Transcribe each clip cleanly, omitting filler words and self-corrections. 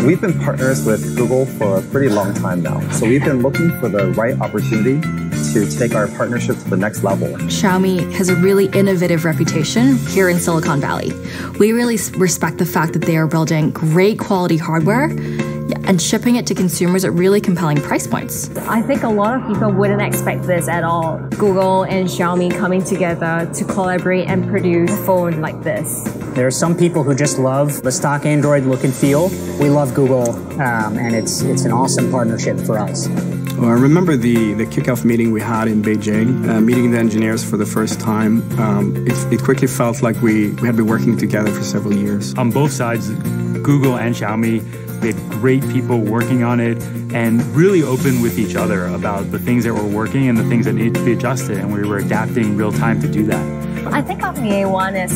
We've been partners with Google for a pretty long time now, so we've been looking for the right opportunity to take our partnership to the next level. Xiaomi has a really innovative reputation here in Silicon Valley. We really respect the fact that they are building great quality hardware and shipping it to consumers at really compelling price points. I think a lot of people wouldn't expect this at all. Google and Xiaomi coming together to collaborate and produce a phone like this. There are some people who just love the stock Android look and feel. We love Google, and it's an awesome partnership for us. Well, I remember the kickoff meeting we had in Beijing, meeting the engineers for the first time. It quickly felt like we had been working together for several years. On both sides, Google and Xiaomi, they had great people working on it and really open with each other about the things that were working and the things that needed to be adjusted, and we were adapting real time to do that. I think of Mi A1 as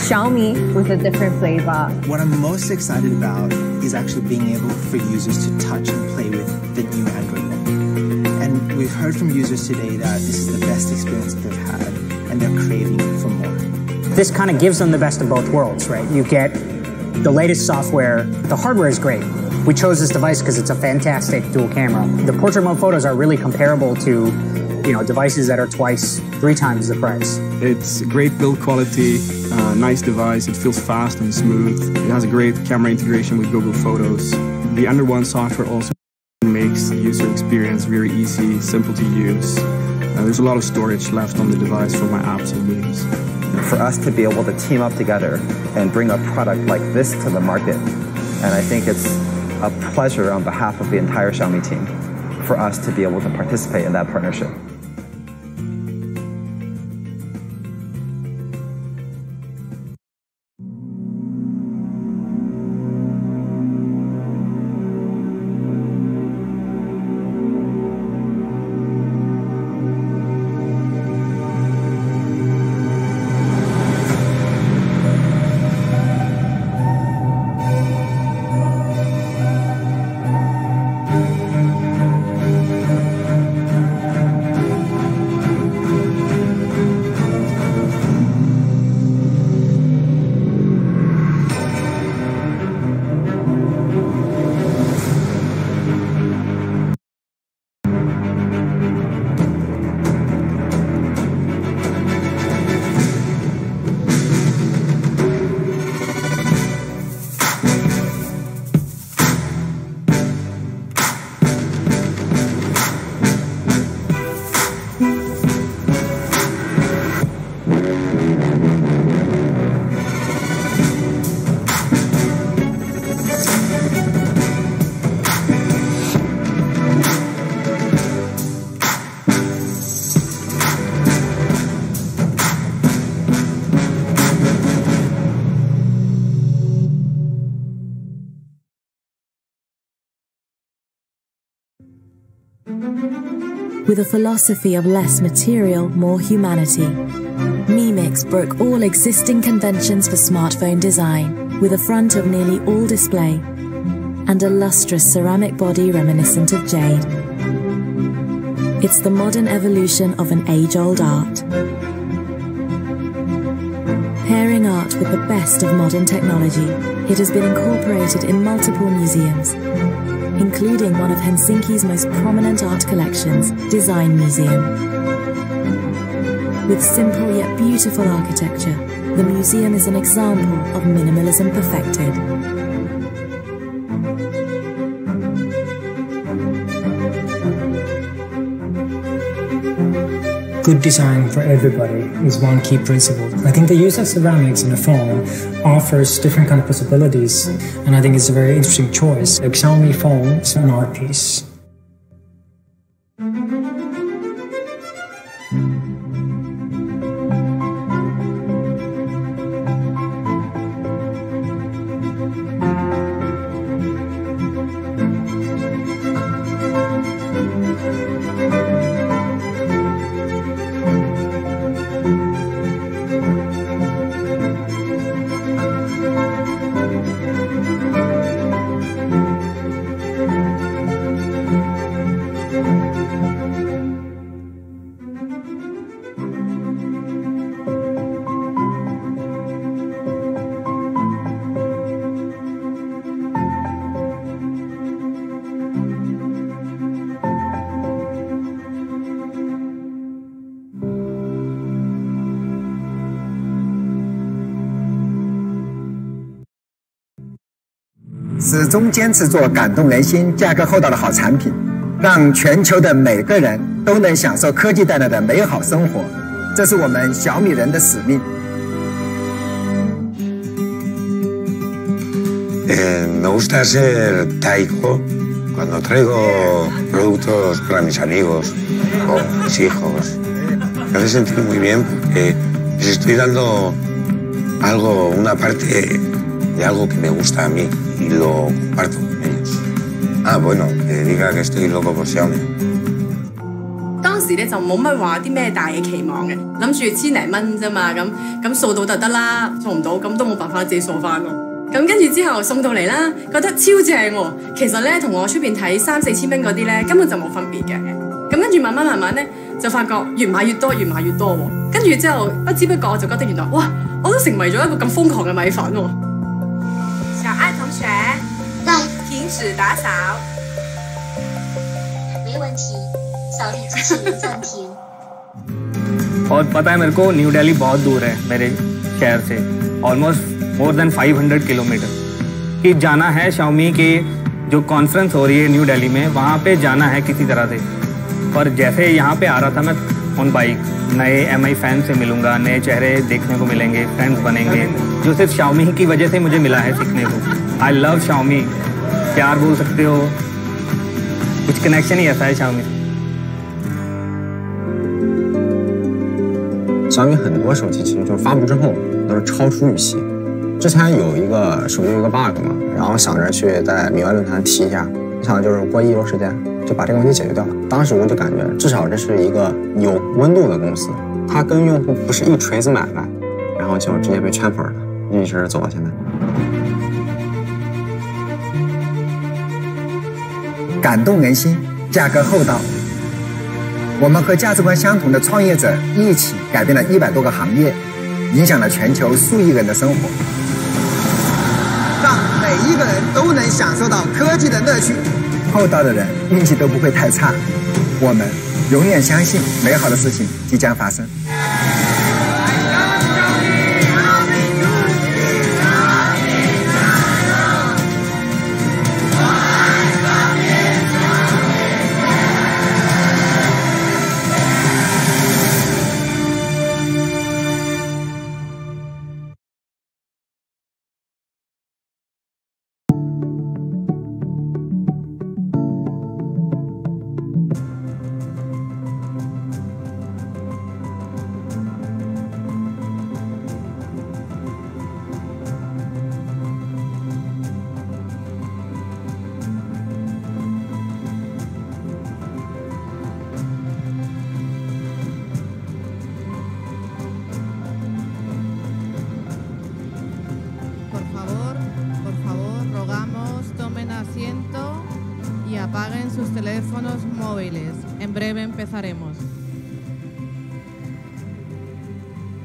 Xiaomi with a different flavor. What I'm most excited about is actually being able for users to touch and play with the new Android One. And we've heard from users today that this is the best experience that they've had, and they're craving for more. This kind of gives them the best of both worlds, right? You get the latest software. The hardware is great. We chose this device because it's a fantastic dual camera. The portrait mode photos are really comparable to devices that are twice, 3 times the price. It's great build quality, nice device, it feels fast and smooth. It has a great camera integration with Google Photos. The Android One software also makes the user experience very easy, simple to use. There's a lot of storage left on the device for my apps and games. For us to be able to team up together and bring a product like this to the market, and I think it's a pleasure on behalf of the entire Xiaomi team for us to be able to participate in that partnership. With a philosophy of less material, more humanity, Mi Mix broke all existing conventions for smartphone design, with a front of nearly all display and a lustrous ceramic body reminiscent of jade. It's the modern evolution of an age-old art. Pairing art with the best of modern technology, it has been incorporated in multiple museums, including one of Helsinki's most prominent art collections, Design Museum. With simple yet beautiful architecture, the museum is an example of minimalism perfected. Good design for everybody is one key principle. I think the use of ceramics in a phone offers different kind of possibilities, and I think it's a very interesting choice. The Xiaomi phone is an art piece. 始终坚持做感动人心、价格厚道的好产品，让全球的每个人都能享受科技带来的美好生活。这是我们小米人的使命。Me gusta ser taico cuando traigo productos para mis amigos o mis hijos. Me hace sentir muy bien porque les estoy dando algo, una parte de algo que me gusta a mí y lo comparto con ellos. Ah, bueno, que diga que estoy loco por Xiaomi. 當時咧就冇乜話啲咩大嘅期望嘅，諗住千零蚊啫嘛，咁掃到就得啦，掃唔到咁都冇辦法自己掃翻咯。咁跟住之後送到嚟啦，覺得超正喎。其實咧同我出邊睇3、4千蚊嗰啲咧根本就冇分別嘅。咁跟住慢慢咧就發覺越買越多，越買越多喎。跟住之後不知不覺我就覺得原來哇，我都成為咗一個咁瘋狂嘅米粉喎。小愛同學，來，停止打掃。沒問題，掃地機器人暫停。और पता है मेरे को new Delhi बहुत दूर है मेरे शहर से, ऑलमोस्ट मोर देन 500 किलोमीटर कि जाना है Xiaomi के जो कॉन्फ्रेंस हो रही है न्यू दिल्ली में, वहाँ पे जाना है किसी तरह से। और जैसे यहाँ पे आ रहा था मैं ऑन बाइक, नए MI फैन से मिलूंगा, नए चेहरे देखने को मिलेंगे, फ्रेंड्स बनेंगे, जो सिर्फ Xiaomi की वजह से मुझे मिला है सीखने को। आई लव Xiaomi, प्यार बोल सकते हो, कुछ कनेक्शन ही ऐसा है Xiaomi से।小米很多手机其实就发布之后都是超出预期。之前有一个手机有一个 bug 嘛，然后想着去在MIUI论坛提一下，没想到就是过1周时间就把这个问题解决掉了。当时我就感觉至少这是一个有温度的公司，它跟用户不是一锤子买卖，然后就直接被圈粉了，一直走到现在。感动人心，价格厚道。我们和价值观相同的创业者一起改变了100多个行业，影响了全球数亿人的生活，让每一个人都能享受到科技的乐趣。厚道的人运气都不会太差，我们永远相信美好的事情即将发生。Apaguen sus teléfonos móviles. En breve empezaremos.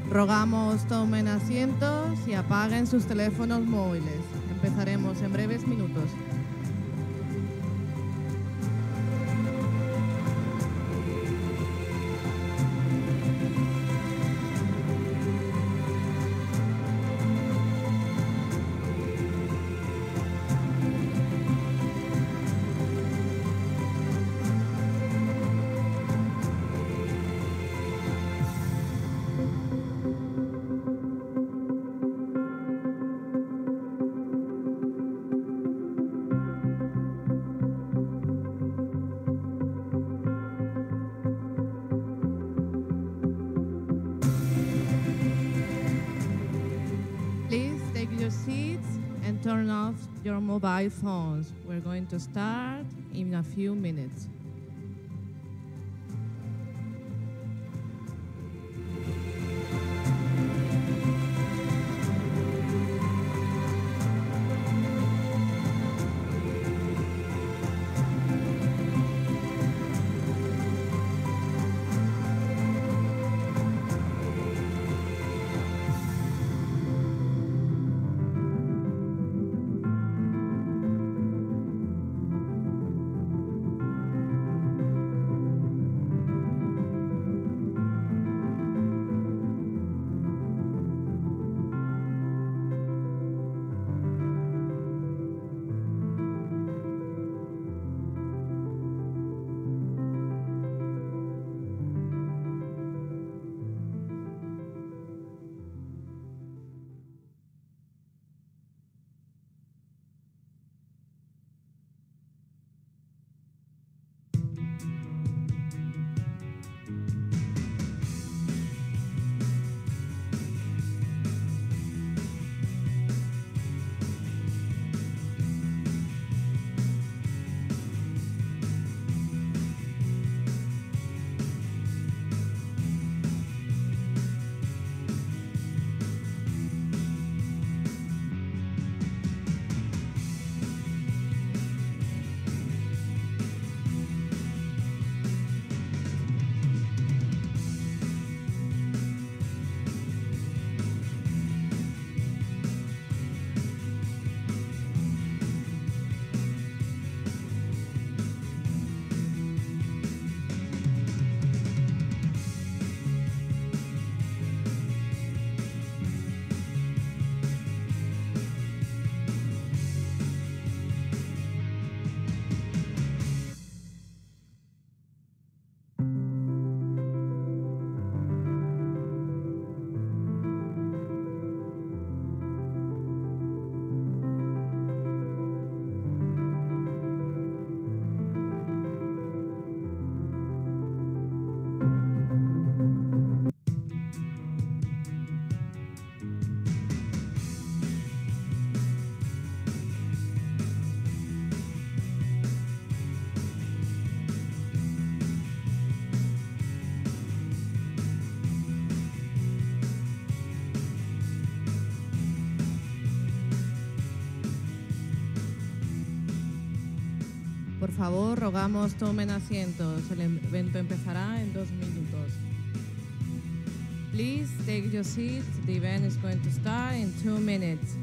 Rogamos tomen asientos y apaguen sus teléfonos móviles. Empezaremos en breves minutos. Turn off your mobile phones. We're going to start in a few minutes. Por favor, rogamos tomen asientos. El evento empezará en 2 minutos. Please take your seats. The event is going to start in 2 minutes.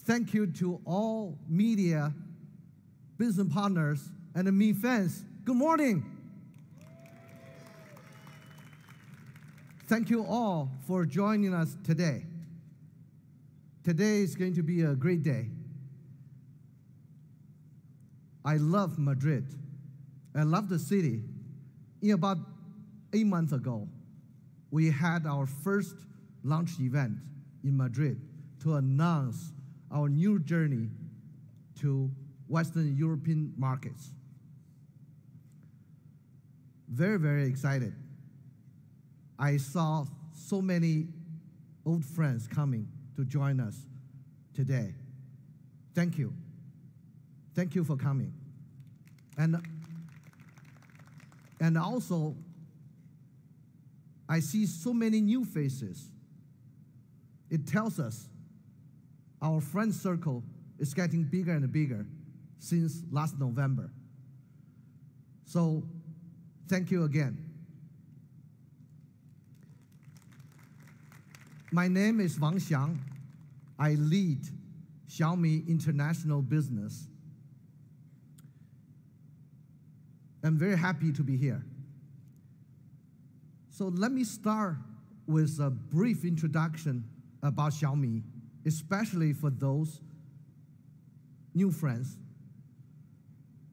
Thank you to all media, business partners, and Mi fans. Good morning. Thank you all for joining us today. Today is going to be a great day. I love Madrid. I love the city. In about 8 months ago, we had our first launch event in Madrid to announce our new journey to Western European markets. Very, very excited. I saw so many old friends coming to join us today. Thank you. Thank you for coming. And also, I see so many new faces. It tells us our friend circle is getting bigger and bigger since last November. So, thank you again. My name is Wang Xiang. I lead Xiaomi International Business. I'm very happy to be here. So let me start with a brief introduction about Xiaomi, especially for those new friends.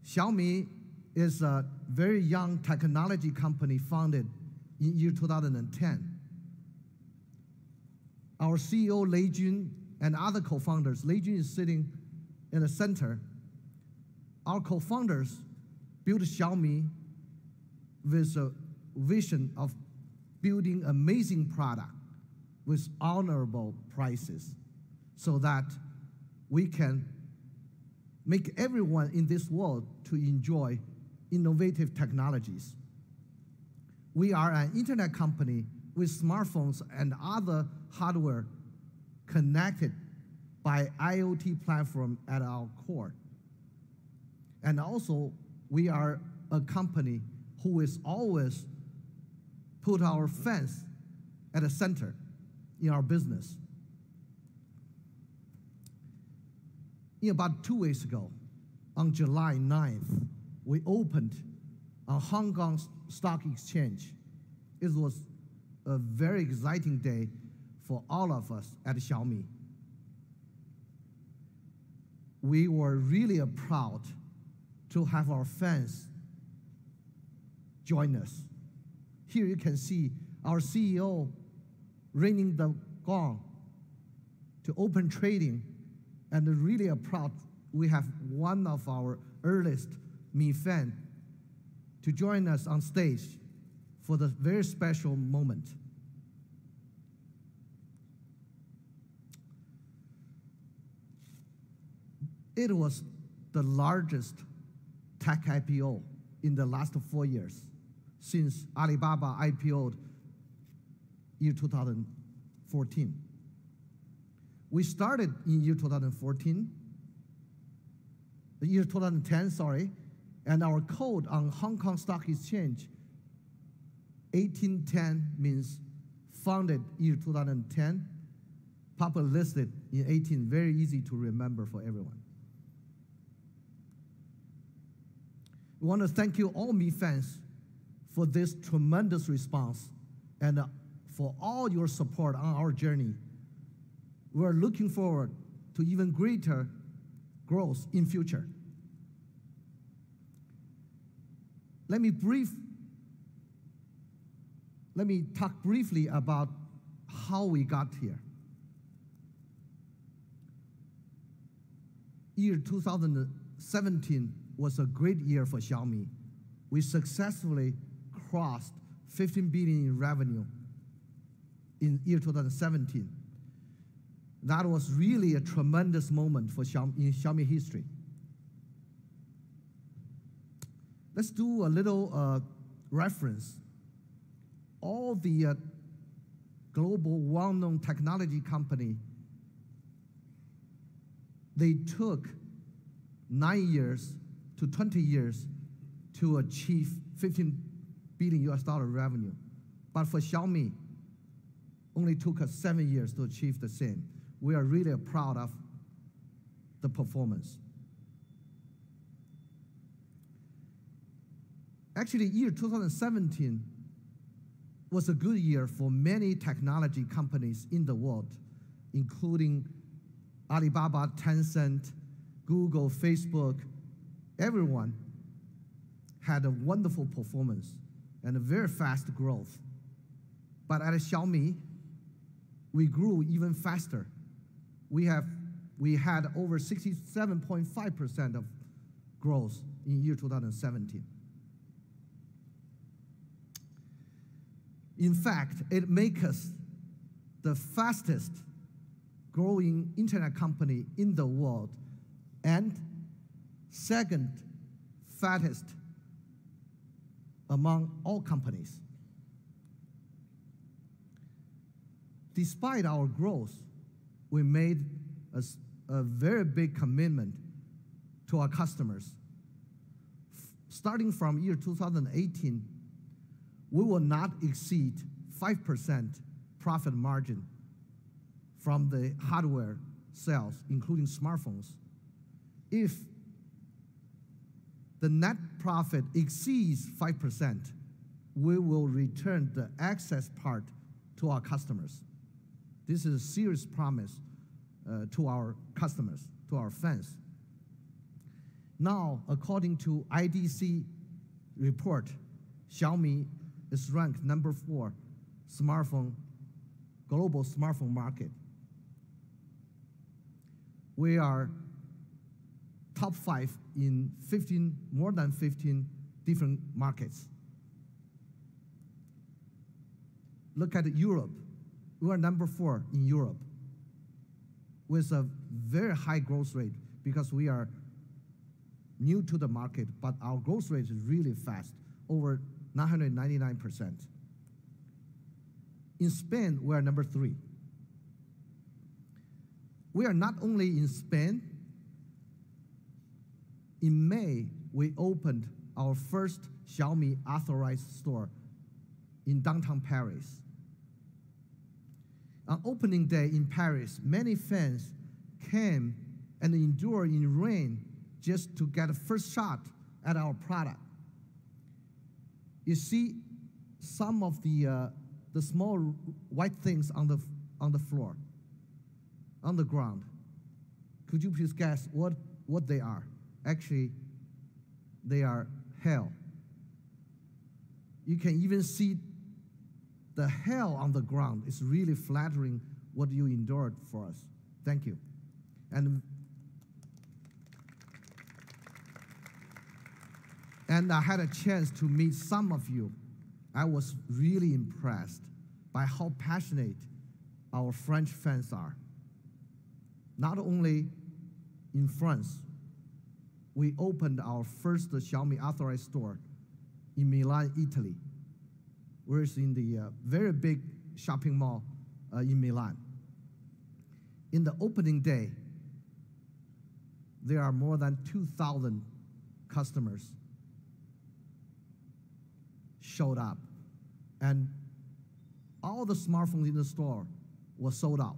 Xiaomi is a very young technology company founded in year 2010. Our CEO, Lei Jun, and other co-founders, Lei Jun is sitting in the center. Our co-founders built Xiaomi with a vision of building amazing product with honorable prices so that we can make everyone in this world to enjoy innovative technologies. We are an internet company with smartphones and other hardware connected by IoT platform at our core. And also, we are a company who is always put our fans at the center in our business. About 2 weeks ago, on July 9th, we opened on Hong Kong Stock Exchange. It was a very exciting day for all of us at Xiaomi. We were really proud to have our fans join us. Here you can see our CEO ringing the gong to open trading, and really proud we have one of our earliest Mi fan to join us on stage for the very special moment. It was the largest tech IPO in the last 4 years since Alibaba IPO'd year 2014. We started in year 2014, the year 2010, sorry, and our code on Hong Kong Stock Exchange, 1810 means founded year 2010, public listed in 18, very easy to remember for everyone. We want to thank you all Mi fans for this tremendous response and for all your support on our journey. We're looking forward to even greater growth in future. Let me talk briefly about how we got here. Year 2017 was a great year for Xiaomi. We successfully crossed 15 billion in revenue in year 2017. That was really a tremendous moment for Xiaomi history. Let's do a little reference. All the global well-known technology company, they took 9 years to 20 years to achieve $15 billion revenue. But for Xiaomi, only took us 7 years to achieve the same. We are really proud of the performance. Actually, year 2017 was a good year for many technology companies in the world, including Alibaba, Tencent, Google, Facebook. Everyone had a wonderful performance and a very fast growth. But at Xiaomi, we grew even faster. We had over 67.5% of growth in year 2017. In fact, it makes us the fastest growing internet company in the world and second fattest among all companies. Despite our growth, we made a very big commitment to our customers. Starting from year 2018, we will not exceed 5% profit margin from the hardware sales, including smartphones, if the net profit exceeds 5%, we will return the excess part to our customers. This is a serious promise to our customers, to our fans. Now, according to IDC report, Xiaomi is ranked number 4 global smartphone market. We are top 5 in more than 15 different markets. Look at Europe. We are number 4 in Europe with a very high growth rate because we are new to the market, but our growth rate is really fast, over 999%. In Spain, we are number 3. We are not only in Spain. In May, we opened our first Xiaomi authorized store in downtown Paris. On opening day in Paris, many fans came and endured in rain just to get a first shot at our product. You see some of the small white things on the floor, on the ground. Could you please guess what they are? Actually, they are hail. You can even see the hail on the ground. It's really flattering what you endured for us. Thank you. And I had a chance to meet some of you. I was really impressed by how passionate our French fans are. Not only in France, we opened our first Xiaomi authorized store in Milan, Italy. We're in the very big shopping mall in Milan. In the opening day, there are more than 2,000 customers showed up, and all the smartphones in the store were sold out.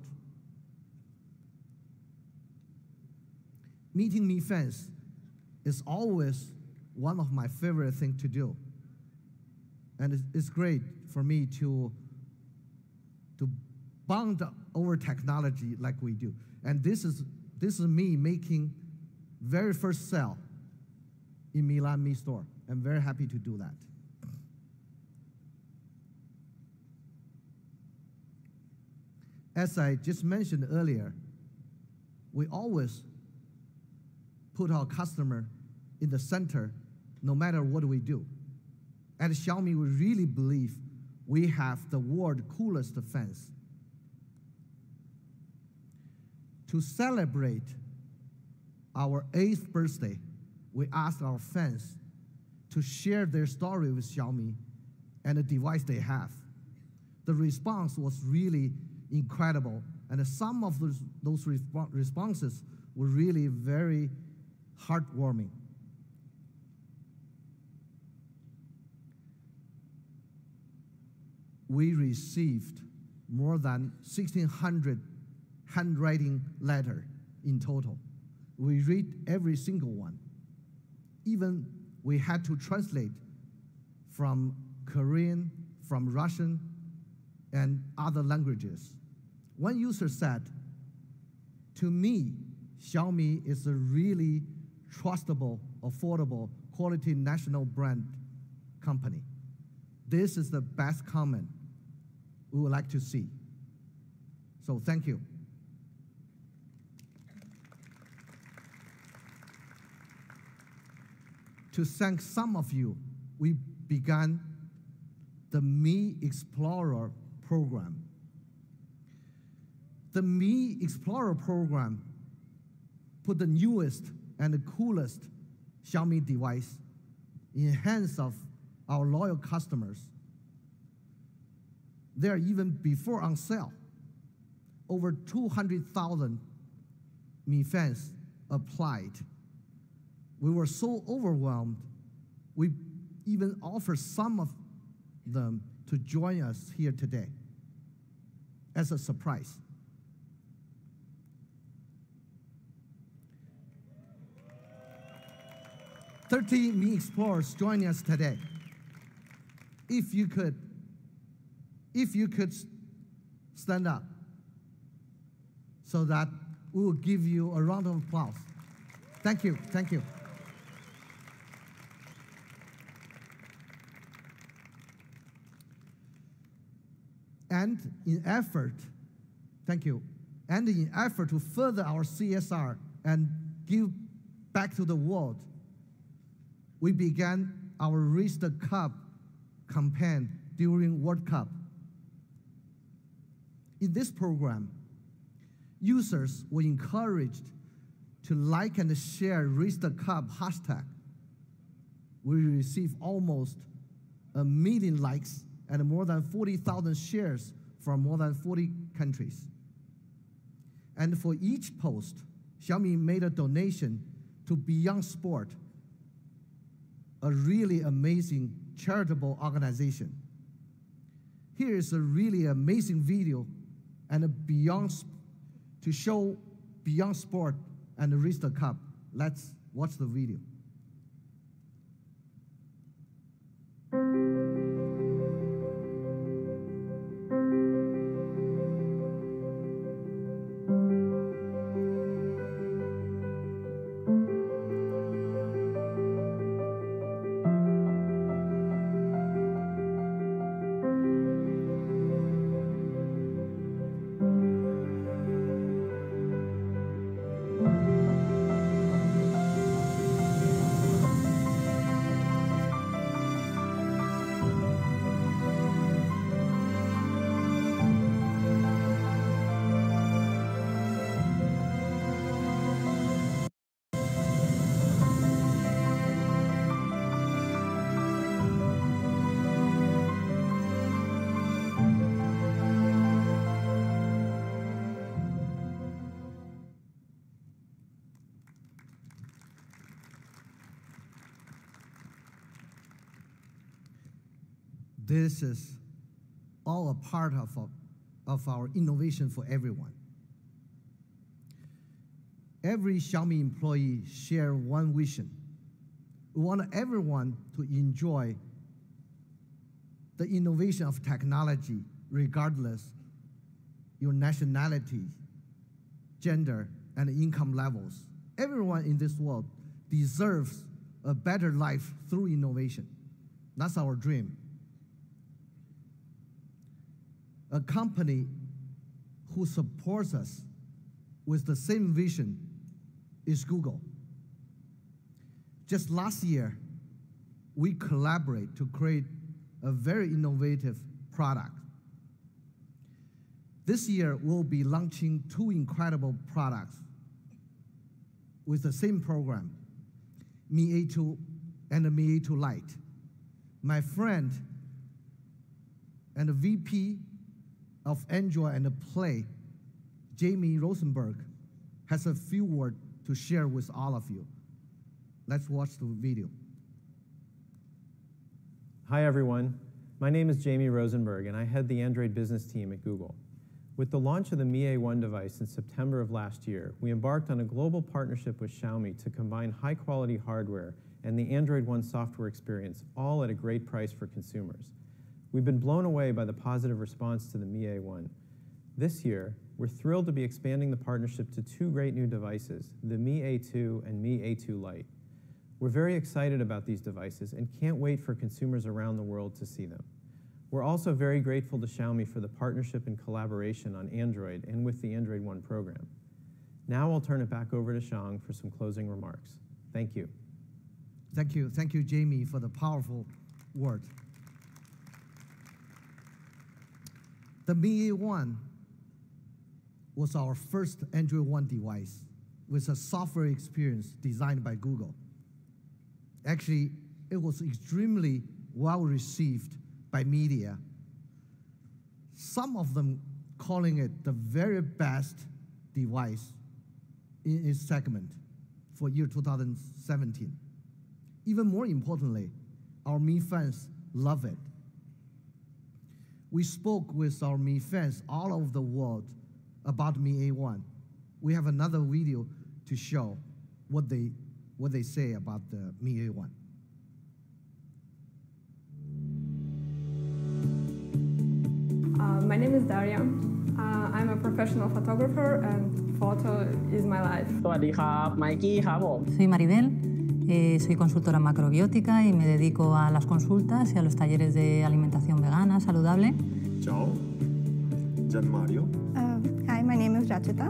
Meeting Mi fans is always one of my favorite things to do. And it's great for me to bond over technology like we do. And this is me making very first sale in Milan Mi store. I'm very happy to do that. As I just mentioned earlier, we always put our customer in the center no matter what we do. At Xiaomi, we really believe we have the world's coolest fans. To celebrate our 8th birthday, we asked our fans to share their story with Xiaomi and the device they have. The response was really incredible, and some of those responses were really very heartwarming. We received more than 1,600 handwriting letters in total. We read every single one. Even we had to translate from Korean, from Russian, and other languages. One user said, "To me, Xiaomi is a really trustable, affordable, quality national brand company. This is the best comment we would like to see." So thank you. To thank some of you, we began the Mi Explorer program. The Mi Explorer program put the newest and the coolest Xiaomi device in hands of our loyal customers. They are even before on sale. Over 200,000 Mi fans applied. We were so overwhelmed, we even offered some of them to join us here today as a surprise. 30 Mi Explorers joining us today. If you could stand up so that we will give you a round of applause. Thank you, thank you. And in effort, thank you, and in effort to further our CSR and give back to the world, we began our Raise the Cup campaign during World Cup. In this program, users were encouraged to like and share Raise the Cup hashtag. We received almost 1 million likes and more than 40,000 shares from more than 40 countries. And for each post, Xiaomi made a donation to Beyond Sport, a really amazing charitable organization. Here is a really amazing video and to show Beyond Sport and the Raise the Cup. Let's watch the video. This is all a part of our innovation for everyone. Every Xiaomi employee share one vision. We want everyone to enjoy the innovation of technology regardless your nationality, gender, and income levels. Everyone in this world deserves a better life through innovation. That's our dream. A company who supports us with the same vision is Google. Just last year, we collaborate to create a very innovative product. This year, we'll be launching 2 incredible products with the same program, Mi A2 and the Mi A2 Lite. My friend and the VP of Android and Play, Jamie Rosenberg, has a few words to share with all of you. Let's watch the video. Hi everyone, my name is Jamie Rosenberg and I head the Android business team at Google. With the launch of the Mi A1 device in September of last year, we embarked on a global partnership with Xiaomi to combine high-quality hardware and the Android One software experience, all at a great price for consumers. We've been blown away by the positive response to the Mi A1. This year, we're thrilled to be expanding the partnership to 2 great new devices, the Mi A2 and Mi A2 Lite. We're very excited about these devices and can't wait for consumers around the world to see them. We're also very grateful to Xiaomi for the partnership and collaboration on Android and with the Android One program. Now I'll turn it back over to Shang for some closing remarks. Thank you. Thank you, Jamie, for the powerful word. The Mi A1 was our first Android One device with a software experience designed by Google. Actually, it was extremely well received by media. Some of them calling it the very best device in its segment for year 2017. Even more importantly, our Mi fans love it. We spoke with our Mi fans all over the world about Mi A1. We have another video to show what they what they say about the Mi A1. My name is Daria. I'm a professional photographer and photo is my life. สวัสดีครับ ไมกี้ครับผม Soy Maribel, soy consultora macrobiótica y me dedico a las consultas y a los talleres de alimentación vegana, saludable. Ciao, Gian Mario. Hi, my name is Rachita.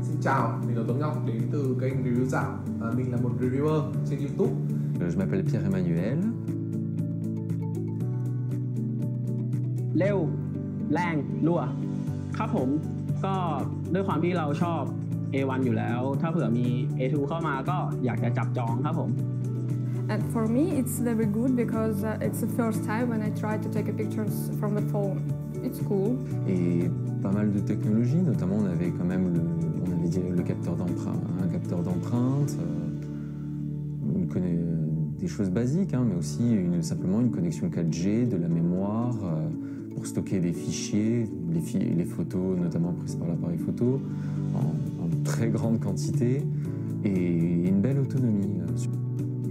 Xin chào, mình là Tuấn Ngọc đến từ kênh Review Dạo. Mình là một reviewer trên YouTube. Je m'appelle Pierre-Emmanuel. เร็วแรงรั่วครับผมก็ด้วยความที่เราชอบ A1 อยู่แล้วถ้าเผื่อมี A2 เข้ามาก็อยากจะจับจองครับผม And for me it's very good because it's the first time when I try to take pictures from the phone. It's cool. Et pas mal de technologies, notamment on avait quand même le capteur d'empreinte, un capteur d'empreinte. On connaît des choses basiques, hein, mais aussi simplement une connexion 4G, de la mémoire. Pour stocker des fichiers, les photos notamment prises par l'appareil photo en très grande quantité et une belle autonomie.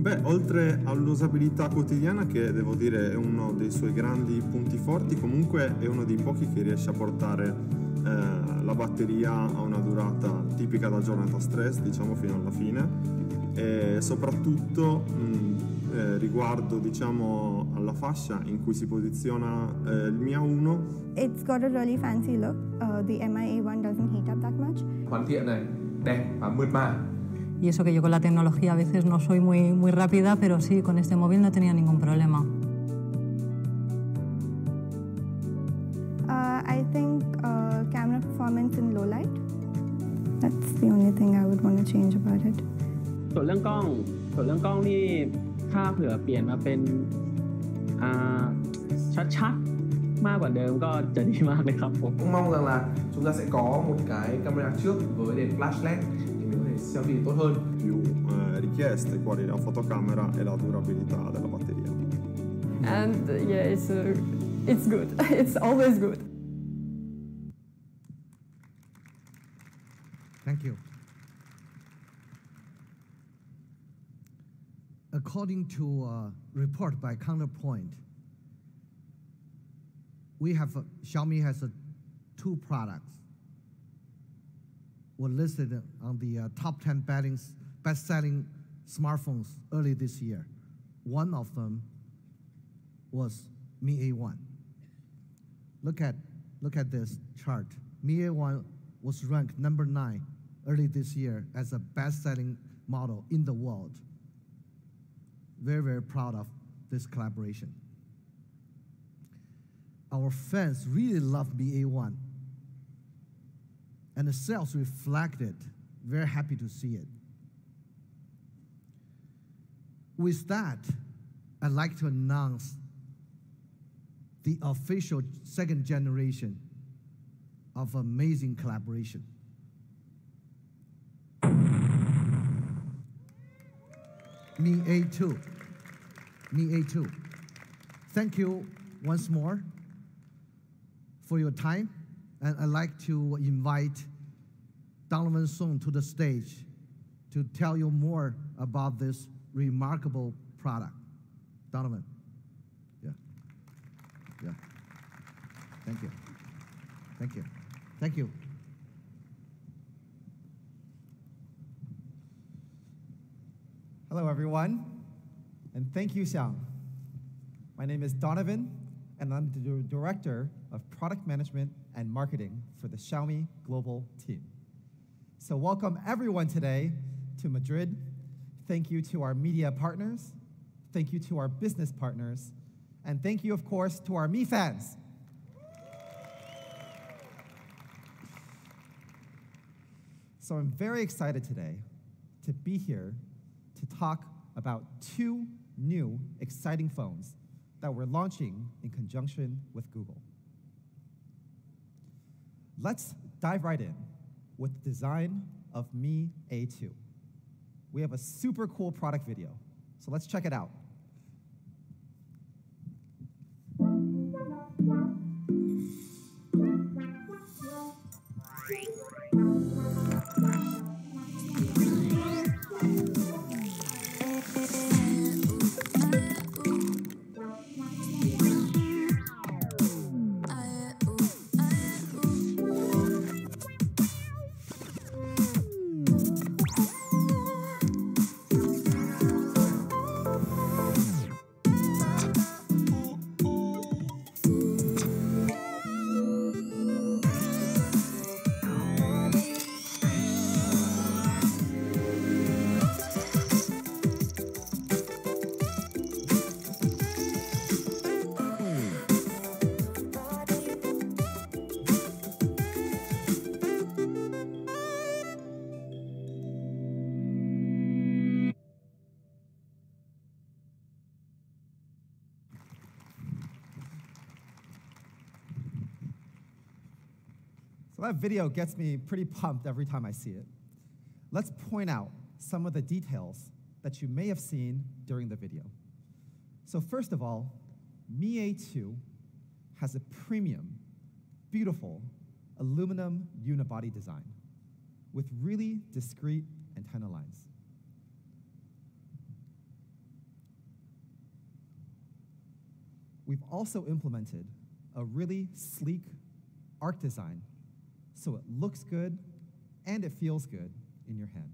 Beh, oltre all'usabilità quotidiana, che devo dire è uno dei suoi grandi punti forti, comunque è uno dei pochi che riesce a portare la batteria a una durata tipica da giornata stress, diciamo fino alla fine, e soprattutto riguardo diciamo alla fascia in cui si posiziona il Mi A1. It's got a really fancy look. The Mi A1 doesn't heat up that much. Hoàn thiện này, đẹp và mượt mà. Y eso que yo con la tecnología a veces no soy muy rápida, pero sí, con este móvil no he tenido ningún problema. I think camera performance in low light. That's the only thing I would want to change about it. ส่วนเรื่องกล้องนี่ถ้าเผื่อเปลี่ยนมาเป็นชัดๆมากกว่าเดิมก็จะดีมากเลยครับผม Cũng mong rằng là chúng ta sẽ có một cái camera trước với đèn flash LED để mình có thể selfie tốt hơn. Più richieste quali la fotocamera e la durabilità della batteria. And yeah, it's good. It's always good. Thank you. According to a report by Counterpoint, Xiaomi has two products were listed on the top 10 best-selling smartphones early this year. One of them was Mi A1. Look at this chart. Mi A1 was ranked number 9 early this year as a best-selling model in the world. Very, very proud of this collaboration. Our fans really love Mi A1. And the sales reflected. Very happy to see it. With that, I'd like to announce the official second generation of amazing collaboration. Mi A2. Mi A2. Thank you once more for your time. And I'd like to invite Donovan Song to the stage to tell you more about this remarkable product. Donovan. Yeah. Thank you. Thank you. Hello, everyone, and thank you, Xiang. My name is Donovan, and I'm the Director of Product Management and Marketing for the Xiaomi Global Team. So welcome everyone today to Madrid. Thank you to our media partners. Thank you to our business partners. And thank you, of course, to our Mi fans. So I'm very excited today to be here to talk about two new exciting phones that we're launching in conjunction with Google. Let's dive right in with the design of Mi A2. We have a super cool product video, so let's check it out. So that video gets me pretty pumped every time I see it. Let's point out some of the details that you may have seen during the video. So first of all, Mi A2 has a premium, beautiful aluminum unibody design with really discrete antenna lines. We've also implemented a really sleek arc design so it looks good and it feels good in your hand.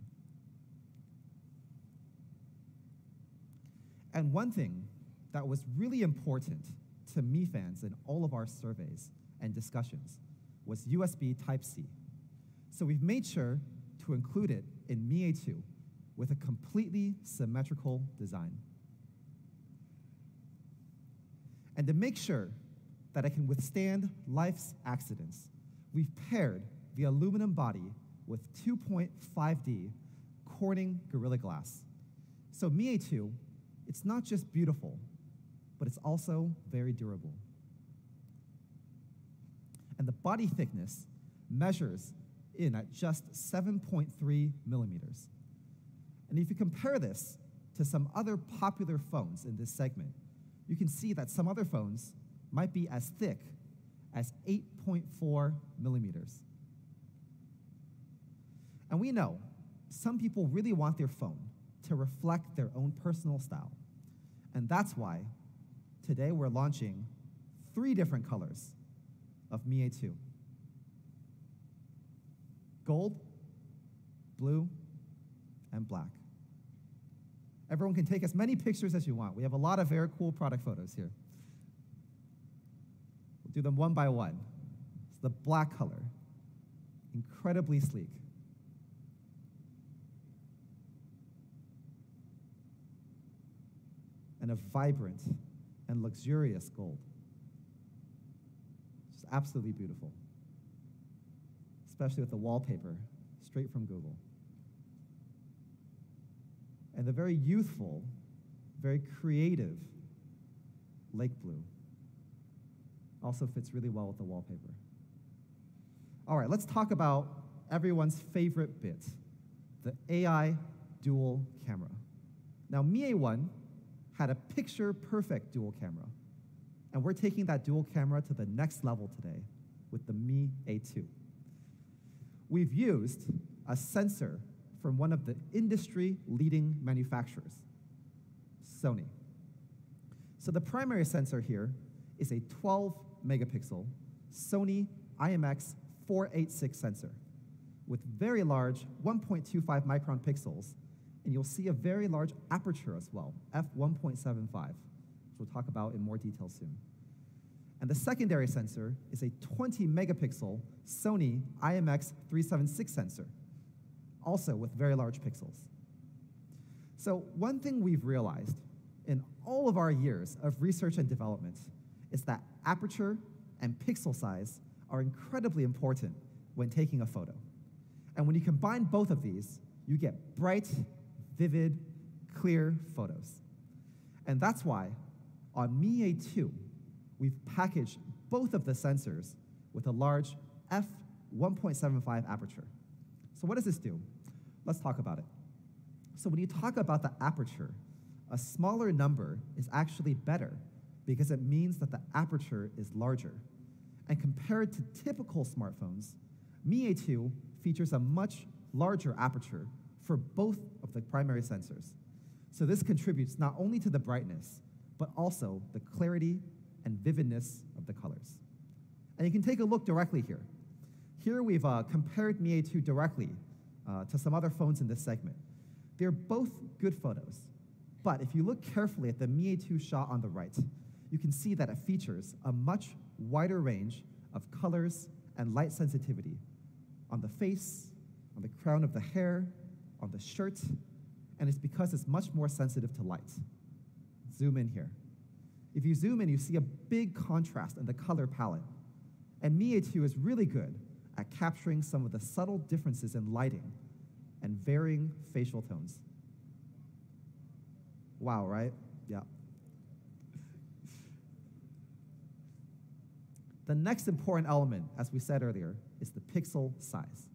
And one thing that was really important to Mi fans in all of our surveys and discussions was USB Type-C. So we've made sure to include it in Mi A2 with a completely symmetrical design. And to make sure that it can withstand life's accidents, we've paired the aluminum body with 2.5D Corning Gorilla Glass. So Mi A2, it's not just beautiful, but it's also very durable. And the body thickness measures in at just 7.3 millimeters. And if you compare this to some other popular phones in this segment, you can see that some other phones might be as thick as 8.4 millimeters. And we know some people really want their phone to reflect their own personal style. And that's why today we're launching 3 different colors of Mi A2. Gold, blue, and black. Everyone can take as many pictures as you want. We have a lot of very cool product photos here. We'll do them one by one. It's the black color, incredibly sleek. And a vibrant and luxurious gold. Just absolutely beautiful. Especially with the wallpaper, straight from Google. And the very youthful, very creative lake blue also fits really well with the wallpaper. All right, let's talk about everyone's favorite bit, the AI dual camera. Now, Mi A1 had a picture-perfect dual camera, and we're taking that dual camera to the next level today with the Mi A2. We've used a sensor from one of the industry-leading manufacturers, Sony. So the primary sensor here is a 12-megapixel Sony IMX486 sensor with very large 1.25 micron pixels, and you'll see a very large aperture as well, f1.75, which we'll talk about in more detail soon. And the secondary sensor is a 20-megapixel Sony IMX376 sensor, also with very large pixels. So one thing we've realized in all of our years of research and development is that aperture and pixel size are incredibly important when taking a photo. And when you combine both of these, you get bright, vivid, clear photos. And that's why on Mi A2, we've packaged both of the sensors with a large f1.75 aperture. So what does this do? Let's talk about it. So when you talk about the aperture, a smaller number is actually better because it means that the aperture is larger. And compared to typical smartphones, Mi A2 features a much larger aperture for both of the primary sensors. So this contributes not only to the brightness, but also the clarity and vividness of the colors. And you can take a look directly here. Here we've compared Mi A2 directly to some other phones in this segment. They're both good photos, but if you look carefully at the Mi A2 shot on the right, you can see that it features a much wider range of colors and light sensitivity on the face, on the crown of the hair, on the shirt, and it's because it's much more sensitive to light. Zoom in here. If you zoom in, you see a big contrast in the color palette, and Mi A2 is really good at capturing some of the subtle differences in lighting and varying facial tones. Wow, right? Yeah. The next important element, as we said earlier, is the pixel size.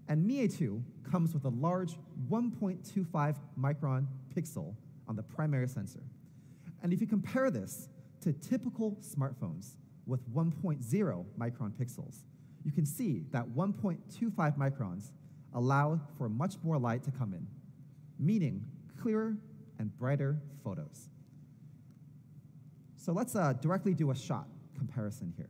And Mi A2 comes with a large 1.25 micron pixel on the primary sensor. And if you compare this to typical smartphones with 1.0 micron pixels, you can see that 1.25 microns allow for much more light to come in, meaning clearer and brighter photos. So let's directly do a shot comparison here.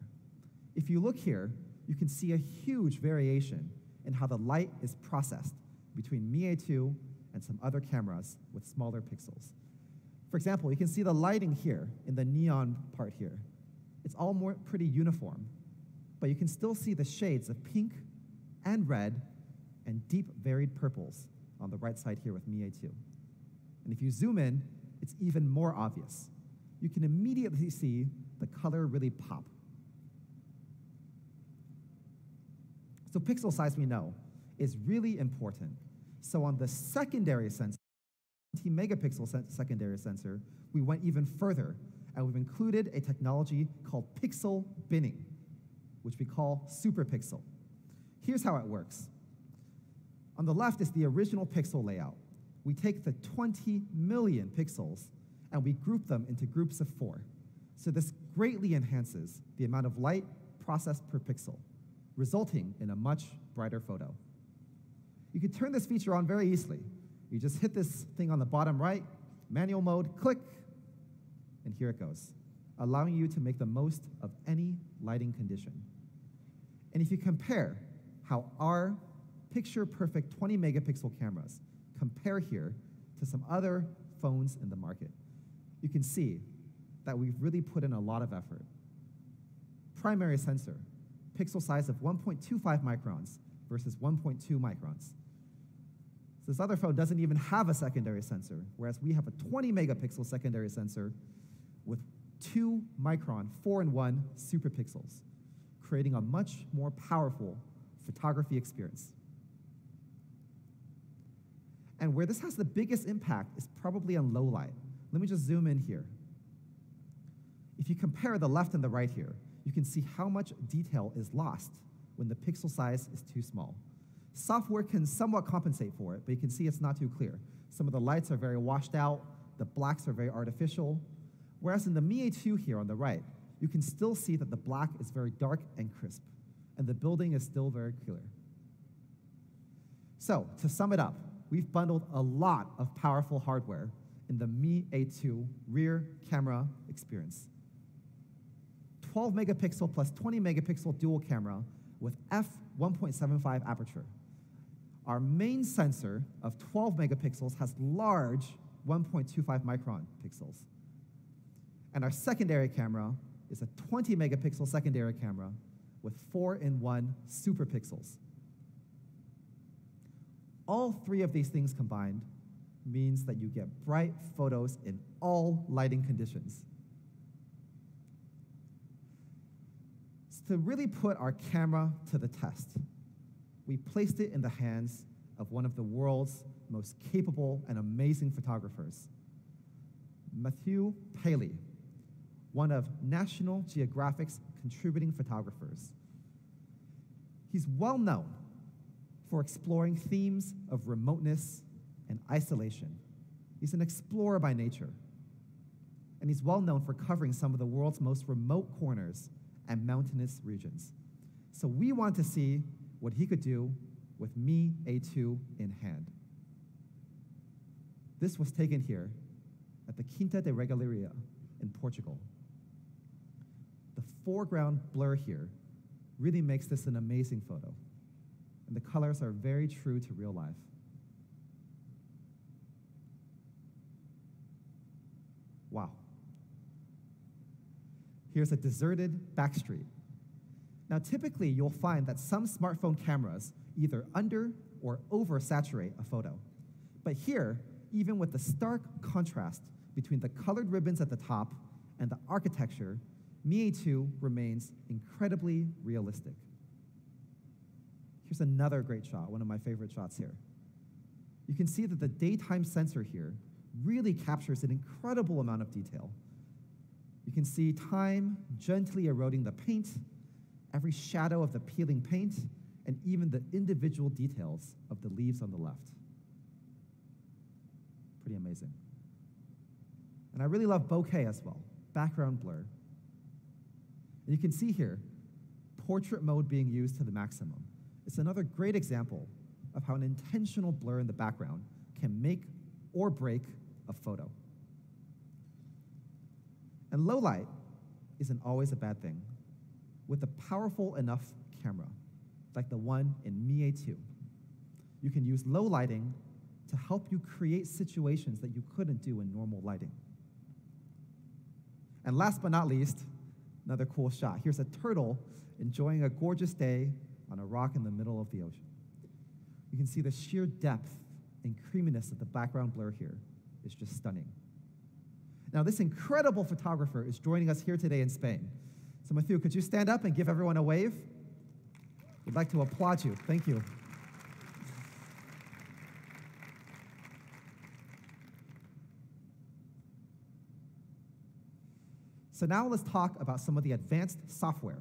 If you look here, you can see a huge variation in how the light is processed between Mi A2 and some other cameras with smaller pixels. For example, you can see the lighting here in the neon part here. It's all pretty uniform, but you can still see the shades of pink and red and deep varied purples on the right side here with Mi A2. And if you zoom in, it's even more obvious. You can immediately see the color really pop. So pixel size, we know, is really important. So on the secondary sensor, 20 megapixel secondary sensor, we went even further, and we've included a technology called pixel binning, which we call superpixel. Here's how it works. On the left is the original pixel layout. We take the 20 million pixels and we group them into groups of 4. So this greatly enhances the amount of light processed per pixel, resulting in a much brighter photo. You can turn this feature on very easily. You just hit this thing on the bottom right, manual mode, click, and here it goes, allowing you to make the most of any lighting condition. And if you compare how our picture-perfect 20 megapixel cameras compare here to some other phones in the market, you can see that we've really put in a lot of effort. Primary sensor, pixel size of 1.25 microns versus 1.2 microns. So this other phone doesn't even have a secondary sensor, whereas we have a 20 megapixel secondary sensor with 2 micron 4-in-1 superpixels, creating a much more powerful photography experience. And where this has the biggest impact is probably on low light. Let me just zoom in here. If you compare the left and the right here, you can see how much detail is lost when the pixel size is too small. Software can somewhat compensate for it, but you can see it's not too clear. Some of the lights are very washed out, the blacks are very artificial, whereas in the Mi A2 here on the right, you can still see that the black is very dark and crisp, and the building is still very clear. So, to sum it up, we've bundled a lot of powerful hardware in the Mi A2 rear camera experience. 12 megapixel plus 20 megapixel dual camera with f1.75 aperture. Our main sensor of 12 megapixels has large 1.25 micron pixels. And our secondary camera is a 20 megapixel secondary camera with 4-in-1 superpixels. All 3 of these things combined means that you get bright photos in all lighting conditions. To really put our camera to the test, we placed it in the hands of one of the world's most capable and amazing photographers, Matthew Paley, one of National Geographic's contributing photographers. He's well known for exploring themes of remoteness and isolation. He's an explorer by nature, and he's well known for covering some of the world's most remote corners and mountainous regions. So we want to see what he could do with Mi A2 in hand. This was taken here at the Quinta de Regaleria in Portugal. The foreground blur here really makes this an amazing photo, and the colors are very true to real life. Wow. Here's a deserted back street. Now, typically, you'll find that some smartphone cameras either under or oversaturate a photo. But here, even with the stark contrast between the colored ribbons at the top and the architecture, Mi A2 remains incredibly realistic. Here's another great shot, one of my favorite shots here. You can see that the daytime sensor here really captures an incredible amount of detail. You can see time gently eroding the paint, every shadow of the peeling paint, and even the individual details of the leaves on the left. Pretty amazing. And I really love bokeh as well, background blur. And you can see here, portrait mode being used to the maximum. It's another great example of how an intentional blur in the background can make or break a photo. And low light isn't always a bad thing. With a powerful enough camera, like the one in Mi A2, you can use low lighting to help you create situations that you couldn't do in normal lighting. And last but not least, another cool shot. Here's a turtle enjoying a gorgeous day on a rock in the middle of the ocean. You can see the sheer depth and creaminess of the background blur here is just stunning. Now, this incredible photographer is joining us here today in Spain. So, Matthew, could you stand up and give everyone a wave? We'd like to applaud you. Thank you. So now let's talk about some of the advanced software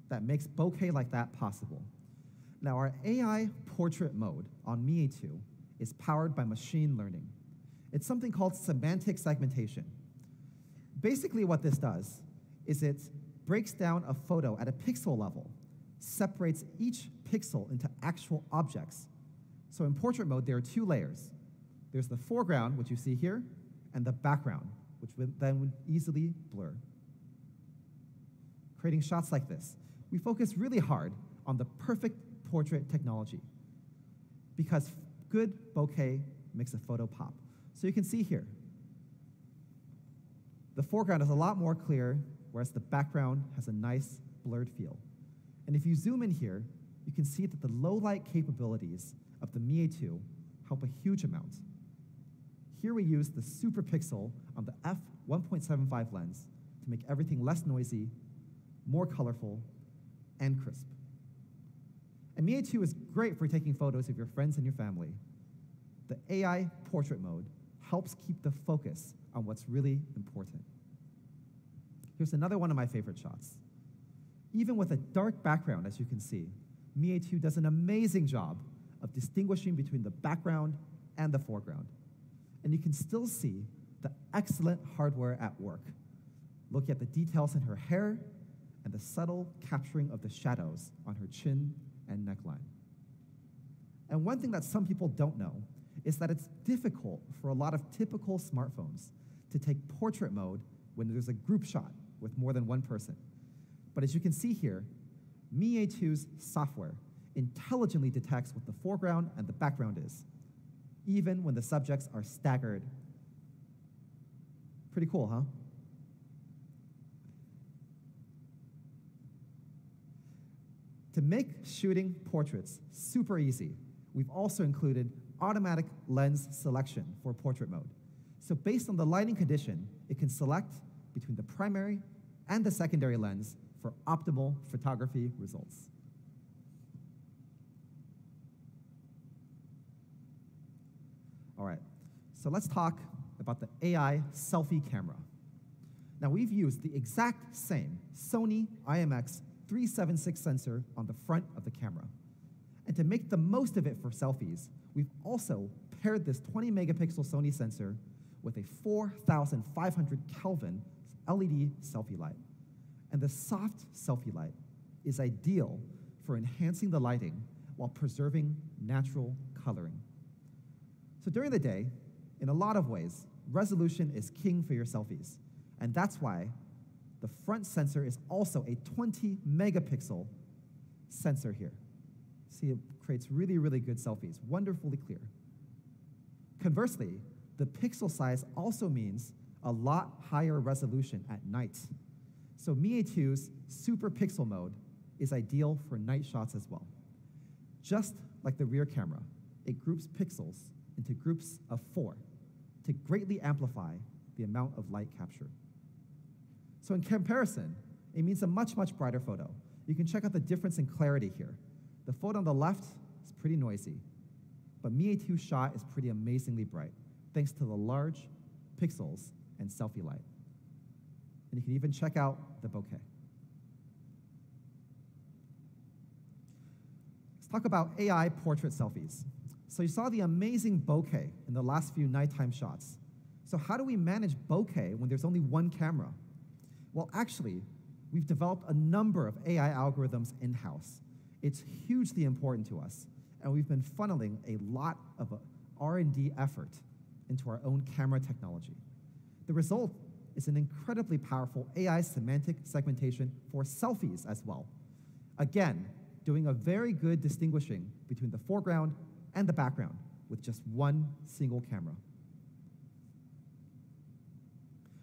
that makes bokeh like that possible. Now, our AI portrait mode on Mi A2 is powered by machine learning. It's something called semantic segmentation. Basically, what this does is it breaks down a photo at a pixel level, separates each pixel into actual objects. So in portrait mode, there are two layers. There's the foreground, which you see here, and the background, which then would easily blur. Creating shots like this, we focus really hard on the perfect portrait technology because good bokeh makes a photo pop. So you can see here, the foreground is a lot more clear, whereas the background has a nice blurred feel. And if you zoom in here, you can see that the low light capabilities of the Mi A2 help a huge amount. Here we use the super pixel on the f1.75 lens to make everything less noisy, more colorful, and crisp. And Mi A2 is great for taking photos of your friends and your family. The AI portrait mode helps keep the focus on what's really important. Here's another one of my favorite shots. Even with a dark background, as you can see, Mi A2 does an amazing job of distinguishing between the background and the foreground. And you can still see the excellent hardware at work. Look at the details in her hair and the subtle capturing of the shadows on her chin and neckline. And one thing that some people don't know is that it's difficult for a lot of typical smartphones to take portrait mode when there's a group shot with more than one person. But as you can see here, Mi A2's software intelligently detects what the foreground and the background is, even when the subjects are staggered. Pretty cool, huh? To make shooting portraits super easy, we've also included automatic lens selection for portrait mode. So based on the lighting condition, it can select between the primary and the secondary lens for optimal photography results. All right, so let's talk about the AI selfie camera. Now we've used the exact same Sony IMX376 sensor on the front of the camera. And to make the most of it for selfies, we've also paired this 20 megapixel Sony sensor with a 4,500 Kelvin LED selfie light. And the soft selfie light is ideal for enhancing the lighting while preserving natural coloring. So during the day, in a lot of ways, resolution is king for your selfies. And that's why the front sensor is also a 20 megapixel sensor here. See, it creates really, really good selfies, wonderfully clear. Conversely, the pixel size also means a lot higher resolution at night. So Mi A2's super pixel mode is ideal for night shots as well. Just like the rear camera, it groups pixels into groups of 4 to greatly amplify the amount of light captured. So in comparison, it means a much, much brighter photo. You can check out the difference in clarity here. The photo on the left is pretty noisy, but Mi A2 shot is pretty amazingly bright, thanks to the large pixels and selfie light. And you can even check out the bokeh. Let's talk about AI portrait selfies. So you saw the amazing bokeh in the last few nighttime shots. So how do we manage bokeh when there's only one camera? Well, actually, we've developed a number of AI algorithms in-house. It's hugely important to us, and we've been funneling a lot of R&D effort into our own camera technology. The result is an incredibly powerful AI semantic segmentation for selfies as well. Again, doing a very good distinguishing between the foreground and the background with just one single camera.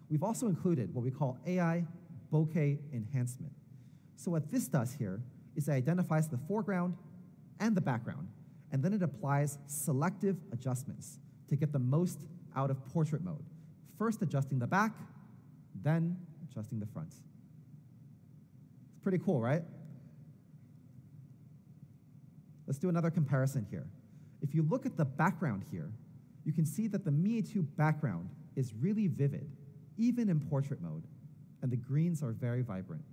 We've also included what we call AI bokeh enhancement. So what this does here is it identifies the foreground and the background, and then it applies selective adjustments to get the most out of portrait mode. First adjusting the back, then adjusting the front. It's pretty cool, right? Let's do another comparison here. If you look at the background here, you can see that the Mi A2 background is really vivid, even in portrait mode, and the greens are very vibrant.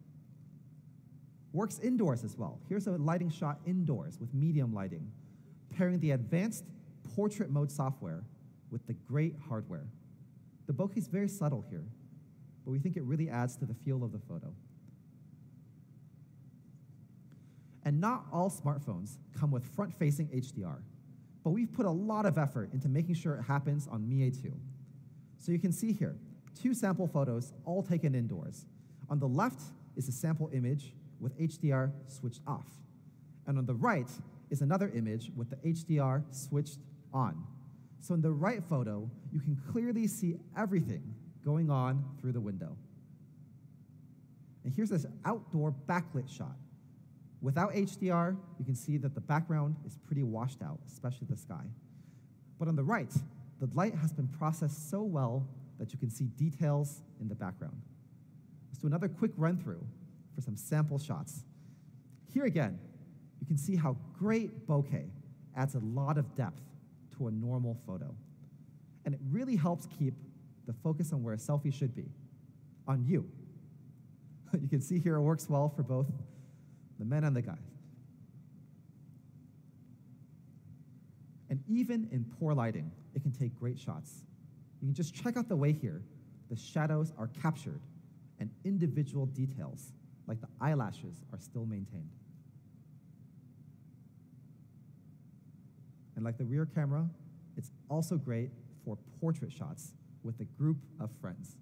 Works indoors as well. Here's a lighting shot indoors with medium lighting, pairing the advanced portrait mode software with the great hardware. The bokeh is very subtle here, but we think it really adds to the feel of the photo. And not all smartphones come with front-facing HDR, but we've put a lot of effort into making sure it happens on Mi A2. So you can see here, 2 sample photos, all taken indoors. On the left is a sample image with HDR switched off. And on the right is another image with the HDR switched on. So in the right photo, you can clearly see everything going on through the window. And here's this outdoor backlit shot. Without HDR, you can see that the background is pretty washed out, especially the sky. But on the right, the light has been processed so well that you can see details in the background. Let's do another quick run-through for some sample shots. Here again, you can see how great bokeh adds a lot of depth to a normal photo. And it really helps keep the focus on where a selfie should be, on you. You can see here it works well for both the men and the guys. And even in poor lighting, it can take great shots. You can just check out the way here the shadows are captured and individual details, like the eyelashes, are still maintained. And like the rear camera, it's also great for portrait shots with a group of friends.